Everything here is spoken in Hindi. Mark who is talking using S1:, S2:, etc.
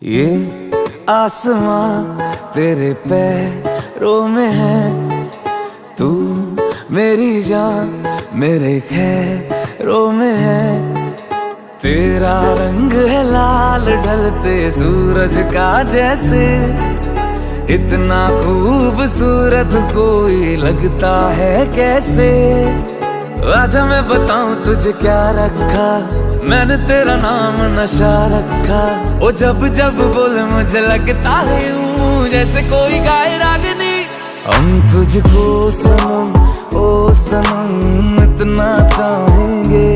S1: ये आसमां तेरे पैरों में है, तू मेरी जान मेरे खैरों में है। तेरा रंग है लाल ढलते सूरज का जैसे, इतना खूबसूरत कोई लगता है कैसे। आजा मैं बताऊं तुझे क्या रखा, मैंने तेरा नाम नशा रखा। ओ जब जब बोले मुझे लगता है यूं जैसे कोई गाए रागनी। हम तुझको सनम ओ सनम इतना चाहेंगे।